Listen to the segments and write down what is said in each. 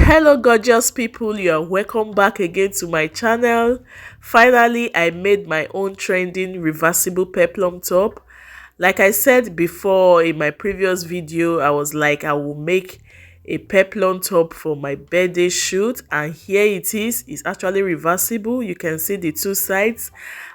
Hello gorgeous people, you are welcome back again to my channel. Finally, I made my own trending reversible peplum top. Like I said before in my previous video, I was like I will make a peplum top for my birthday shoot, and here it is. It's actually reversible. You can see the two sides.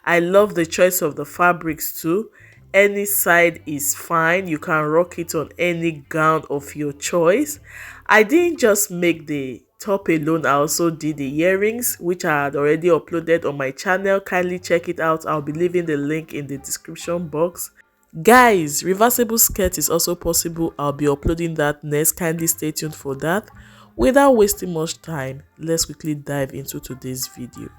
I love the choice of the fabrics too. Any side is fine. You can rock it on any gown of your choice. I didn't just make the top alone, I also did the earrings, which I had already uploaded on my channel. Kindly check it out. I'll be leaving the link in the description box. Guys, reversible skirt is also possible. I'll be uploading that next. Kindly stay tuned for that. Without wasting much time, let's quickly dive into today's video.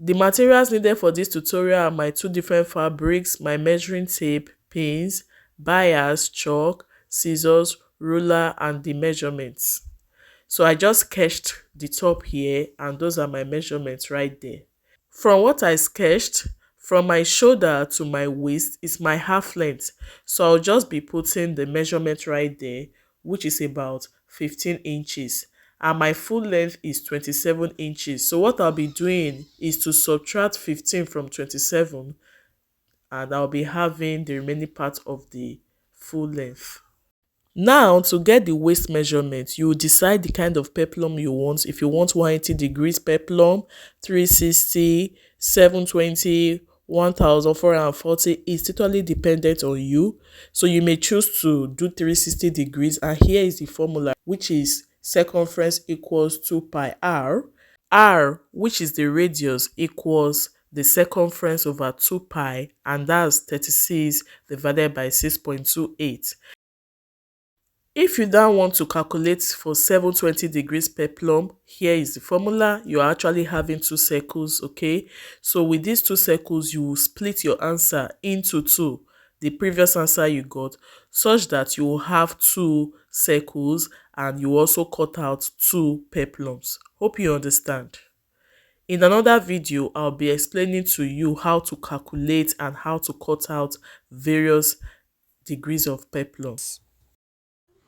The materials needed for this tutorial are my two different fabrics, my measuring tape, pins, bias, chalk, scissors, ruler, and the measurements. So I just sketched the top here, and those are my measurements right there. From what I sketched, from my shoulder to my waist is my half length. So I'll just be putting the measurement right there, which is about 15 inches. And my full length is 27 inches. So what I'll be doing is to subtract 15 from 27, and I'll be having the remaining part of the full length. Now, to get the waist measurement, you decide the kind of peplum you want. If you want 180 degrees peplum, 360, 720, 1440, it's totally dependent on you. So you may choose to do 360 degrees, and here is the formula, which is circumference equals 2 pi r. R, which is the radius, equals the circumference over 2 pi, and that's 36 divided by 6.28. If you don't want to calculate for 720 degrees peplum, here is the formula. You are actually having two circles, okay? So with these two circles, you will split your answer into two, the previous answer you got, such that you will have two circles, and you also cut out two peplums. Hope you understand. In another video, I'll be explaining to you how to calculate and how to cut out various degrees of peplums.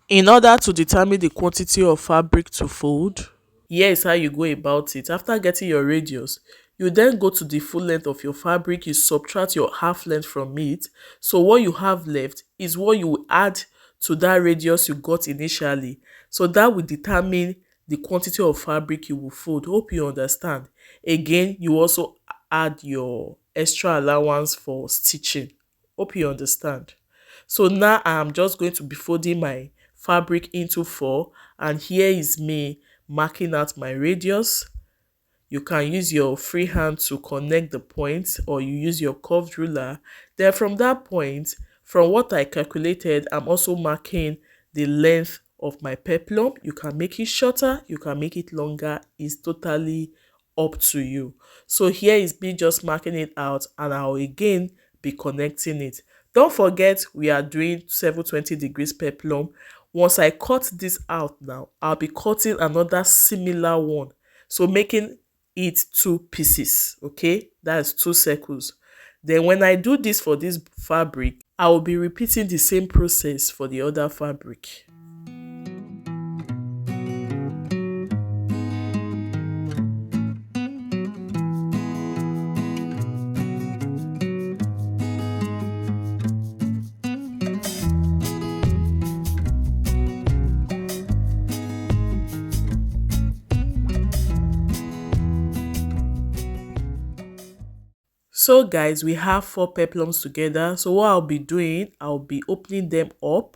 In order to determine the quantity of fabric to fold, here is how you go about it. After getting your radius, you then go to the full length of your fabric, you subtract your half length from it. So what you have left is what you will add to that radius you got initially. So that will determine the quantity of fabric you will fold. Hope you understand. Again, you also add your extra allowance for stitching. Hope you understand. So now I am just going to be folding my fabric into 4, and here is me marking out my radius. You can use your free hand to connect the points, or you use your curved ruler. Then from that point, from what I calculated, I'm also marking the length of my peplum. You can make it shorter, you can make it longer. It's totally up to you. So here is me just marking it out, and I'll again be connecting it. Don't forget, we are doing 720 degrees peplum. Once I cut this out now, I'll be cutting another similar one. So making it two pieces, okay? That's two circles. Then when I do this for this fabric, I will be repeating the same process for the other fabric. So guys, we have 4 peplums together. So what I'll be doing, I'll be opening them up,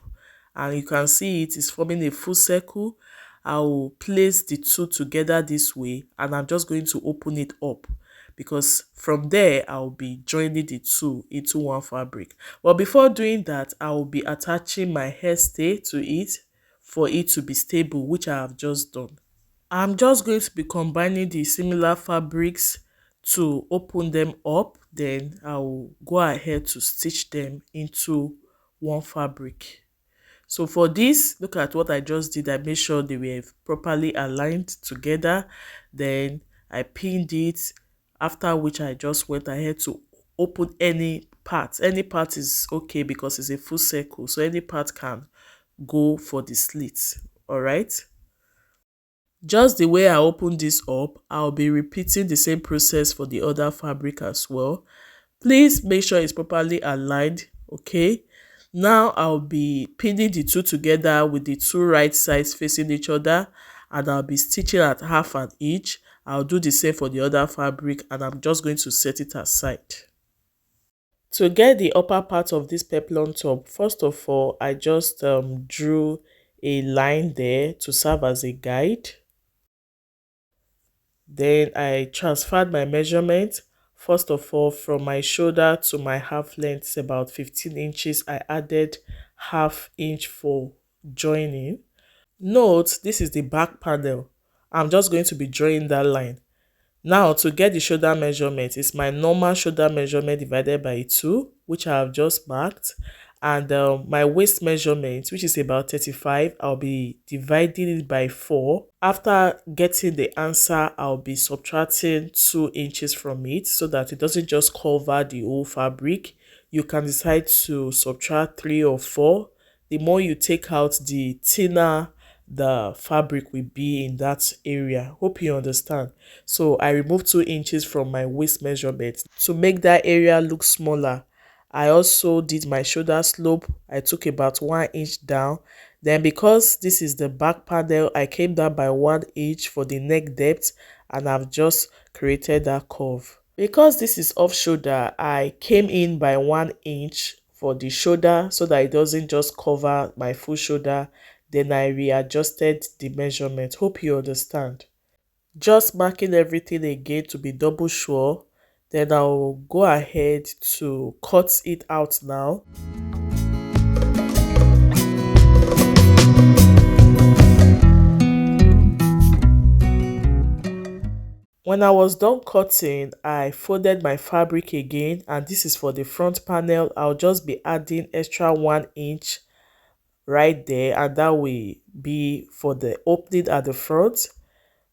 and you can see it is forming a full circle. I will place the two together this way, and I'm just going to open it up, because from there I'll be joining the two into one fabric. But before doing that, I will be attaching my hairstay to it for it to be stable, which I have just done. I'm just going to be combining the similar fabrics to open them up. Then I'll go ahead to stitch them into one fabric. So for this, look at what I just did. I made sure they were properly aligned together. Then I pinned it, after which I just went ahead to open any part. Any part is okay because it's a full circle, so any part can go for the slits. All right. Just the way I open this up, I'll be repeating the same process for the other fabric as well. Please make sure it's properly aligned, okay? Now I'll be pinning the two together with the two right sides facing each other, and I'll be stitching at half an inch. I'll do the same for the other fabric, and I'm just going to set it aside. To get the upper part of this peplum top, first of all, I just drew a line there to serve as a guide. Then I transferred my measurement. First of all, from my shoulder to my half length, about 15 inches, I added half inch for joining. Note, this is the back panel. I'm just going to be drawing that line. Now, to get the shoulder measurement, it's my normal shoulder measurement divided by 2, which I have just marked. And my waist measurement, which is about 35, I'll be dividing it by 4. After getting the answer, I'll be subtracting 2 inches from it so that it doesn't just cover the whole fabric. You can decide to subtract 3 or 4. The more you take out, the thinner the fabric will be in that area. Hope you understand. So I removed 2 inches from my waist measurement to make that area look smaller. I also did my shoulder slope. I took about 1 inch down. Then because this is the back panel, I came down by 1 inch for the neck depth, and I've just created that curve. Because this is off shoulder, I came in by 1 inch for the shoulder so that it doesn't just cover my full shoulder. Then I readjusted the measurement. Hope you understand. Just marking everything again to be double sure. Then I'll go ahead to cut it out now. When I was done cutting, I folded my fabric again, and this is for the front panel. I'll just be adding extra 1 inch right there, and that will be for the opening at the front.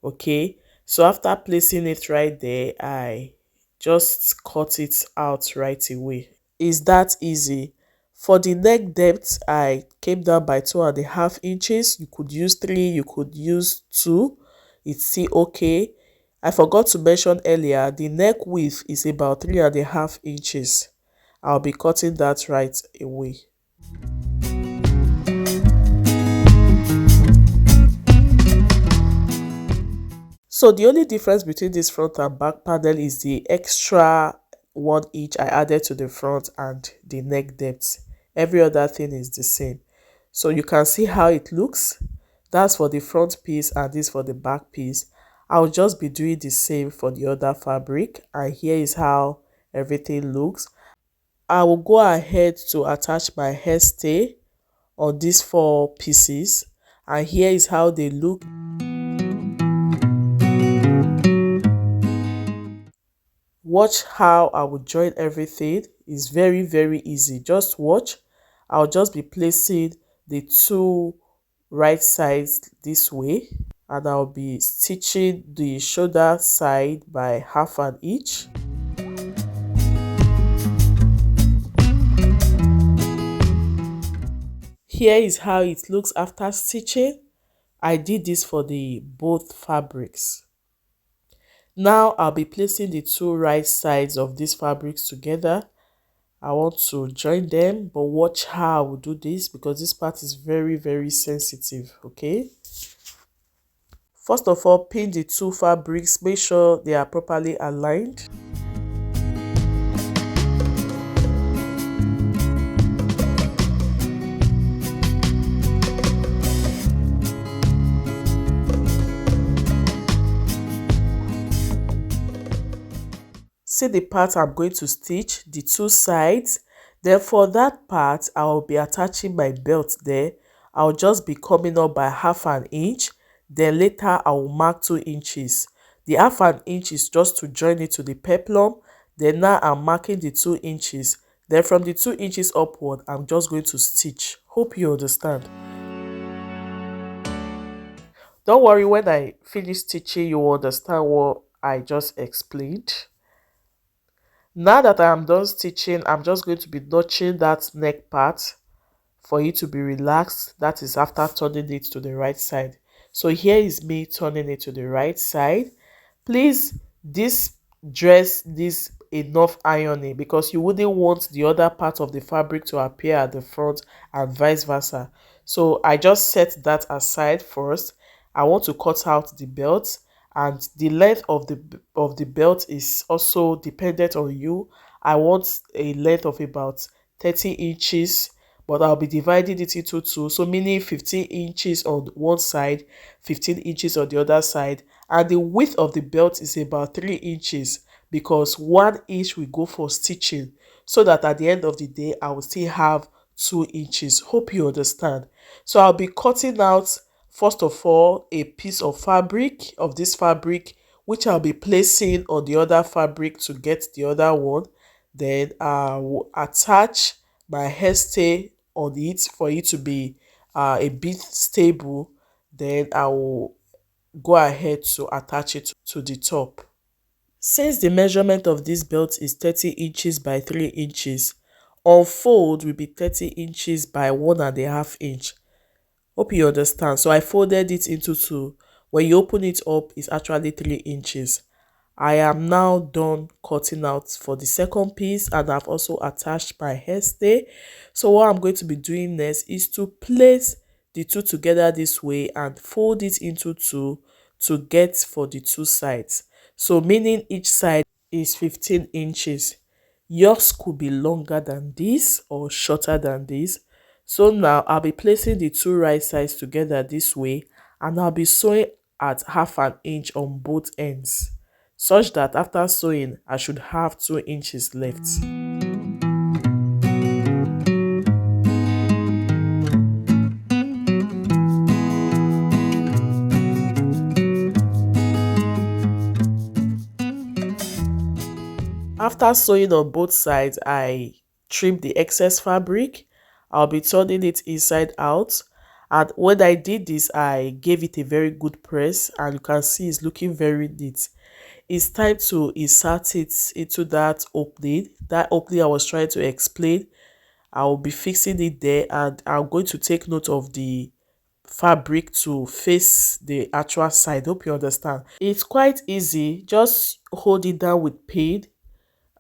Okay, so after placing it right there, I just cut it out right away. It's that easy. For the neck depth, I came down by 2.5 inches. You could use 3, you could use 2. It's still okay. I forgot to mention earlier, the neck width is about 3.5 inches. I'll be cutting that right away. So the only difference between this front and back panel is the extra 1 inch I added to the front and the neck depth. Every other thing is the same. So you can see how it looks. That's for the front piece and this for the back piece. I'll just be doing the same for the other fabric, and here is how everything looks. I will go ahead to attach my hairstay on these 4 pieces, and here is how they look. Watch how I will join everything. It's very, very easy. Just watch. I'll just be placing the 2 right sides this way, and I'll be stitching the shoulder side by half an inch. Here is how it looks after stitching. I did this for the both fabrics. Now I'll be placing the 2 right sides of these fabrics together. I want to join them, but watch how I will do this because this part is very, very sensitive, okay? First of all, pin the 2 fabrics, make sure they are properly aligned. See the part I'm going to stitch, the 2 sides. Then for that part, I will be attaching my belt there. I'll just be coming up by half an inch. Then later I will mark 2 inches. The half an inch is just to join it to the peplum. Then now I'm marking the 2 inches. Then from the 2 inches upward, I'm just going to stitch. Hope you understand. Don't worry, when I finish stitching, you will understand what I just explained. Now that I am done stitching, I'm just going to be notching that neck part for it to be relaxed. That is after turning it to the right side. So here is me turning it to the right side. Please, this dress needs enough ironing because you wouldn't want the other part of the fabric to appear at the front and vice versa. So I just set that aside first. I want to cut out the belt, and the length of the belt is also dependent on you. I want a length of about 30 inches, but I'll be dividing it into two, so meaning 15 inches on one side, 15 inches on the other side, and the width of the belt is about 3 inches because 1 inch will go for stitching, so that at the end of the day I will still have 2 inches. Hope you understand. So I'll be cutting out, first of all, a piece of fabric, of this fabric, which I'll be placing on the other fabric to get the other one. Then I will attach my hairstay on it for it to be a bit stable. Then I will go ahead to attach it to the top. Since the measurement of this belt is 30 inches by 3 inches, unfold will be 30 inches by 1.5 inch. Hope you understand. So I folded it into two. When you open it up, it's actually 3 inches. I am now done cutting out for the second piece, and I've also attached my hairstay. So what I'm going to be doing next is to place the two together this way and fold it into two to get for the two sides. So meaning each side is 15 inches. Yours could be longer than this or shorter than this. So now I'll be placing the two right sides together this way, and I'll be sewing at 1/2 inch on both ends, such that after sewing I should have 2 inches left. After sewing on both sides, I trimmed the excess fabric. I'll be turning it inside out. And when I did this, I gave it a very good press, and you can see it's looking very neat. It's time to insert it into that opening I was trying to explain. I will be fixing it there, and I'm going to take note of the fabric to face the actual side. Hope you understand. It's quite easy. Just hold it down with pin,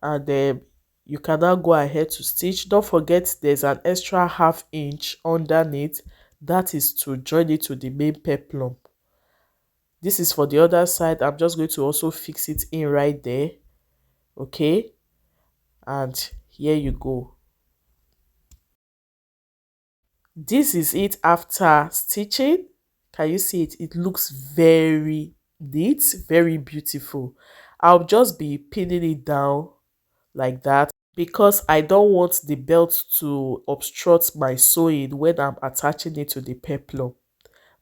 and then you can now go ahead to stitch. Don't forget there's an extra 1/2 inch underneath, that is to join it to the main peplum. This is for the other side. I'm just going to also fix it in right there. Okay, and here you go. This is it after stitching. Can you see it? It looks very neat, very beautiful. I'll just be pinning it down like that because I don't want the belt to obstruct my sewing when I'm attaching it to the peplum.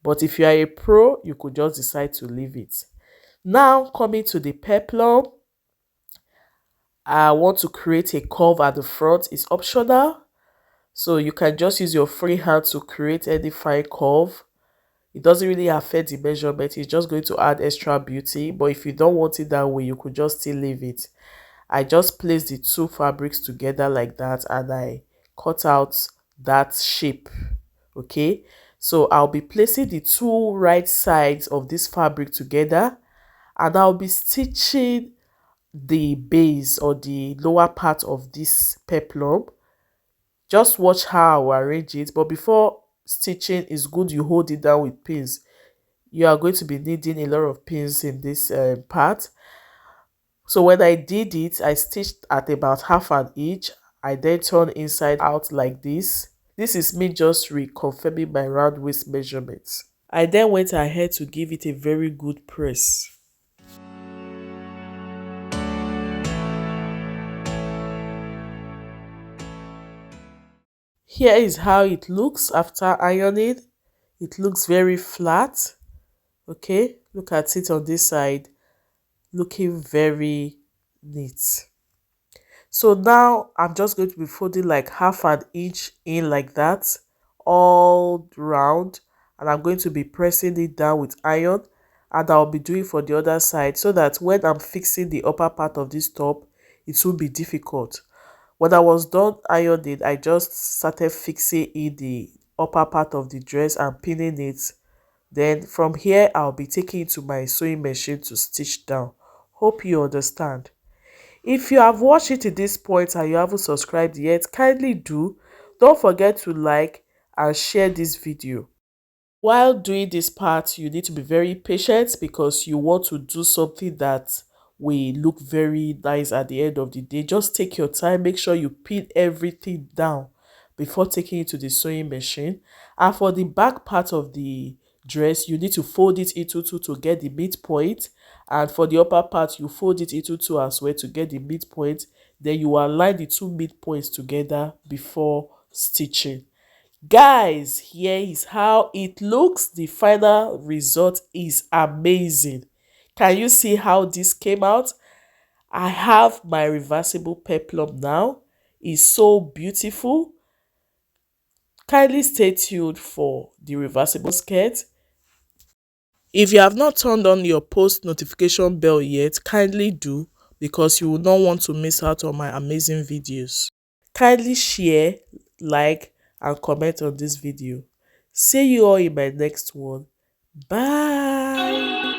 But if you are a pro, you could just decide to leave it. Now coming to the peplum, I want to create a curve at the front. It's optional, so you can just use your free hand to create any fine curve. It doesn't really affect the measurement. It's just going to add extra beauty. But if you don't want it that way, you could just still leave it. I just placed the two fabrics together like that, and I cut out that shape. Okay, so I'll be placing the two right sides of this fabric together, and I'll be stitching the base or the lower part of this peplum. Just watch how I will arrange it, but before stitching, it's good you hold it down with pins. You are going to be needing a lot of pins in this part. So when I did it, I stitched at about 1/2 inch. I then turned inside out like this. This is me just reconfirming my round waist measurements. I then went ahead to give it a very good press. Here is how it looks after ironing. It looks very flat. Okay, look at it on this side, looking very neat. So now I'm just going to be folding like 1/2 inch in like that all round, and I'm going to be pressing it down with iron, and I'll be doing for the other side so that when I'm fixing the upper part of this top, it will be difficult. When I was done ironing, I just started fixing in the upper part of the dress and pinning it. Then from here, I'll be taking it to my sewing machine to stitch down. Hope you understand. If you have watched it to this point and you haven't subscribed yet, kindly do. Don't forget to like and share this video. While doing this part, you need to be very patient because you want to do something that will look very nice at the end of the day. Just take your time, make sure you pin everything down before taking it to the sewing machine. And for the back part of the dress, you need to fold it into two to get the midpoint. And for the upper part, you fold it into two as well to get the midpoint. Then you align the two midpoints together before stitching. Guys, here is how it looks. The final result is amazing. Can you see how this came out? I have my reversible peplum now. It's so beautiful. Kindly stay tuned for the reversible skirt. If you have not turned on your post notification bell yet, kindly do, because you will not want to miss out on my amazing videos. Kindly share, like, and comment on this video. See you all in my next one. Bye.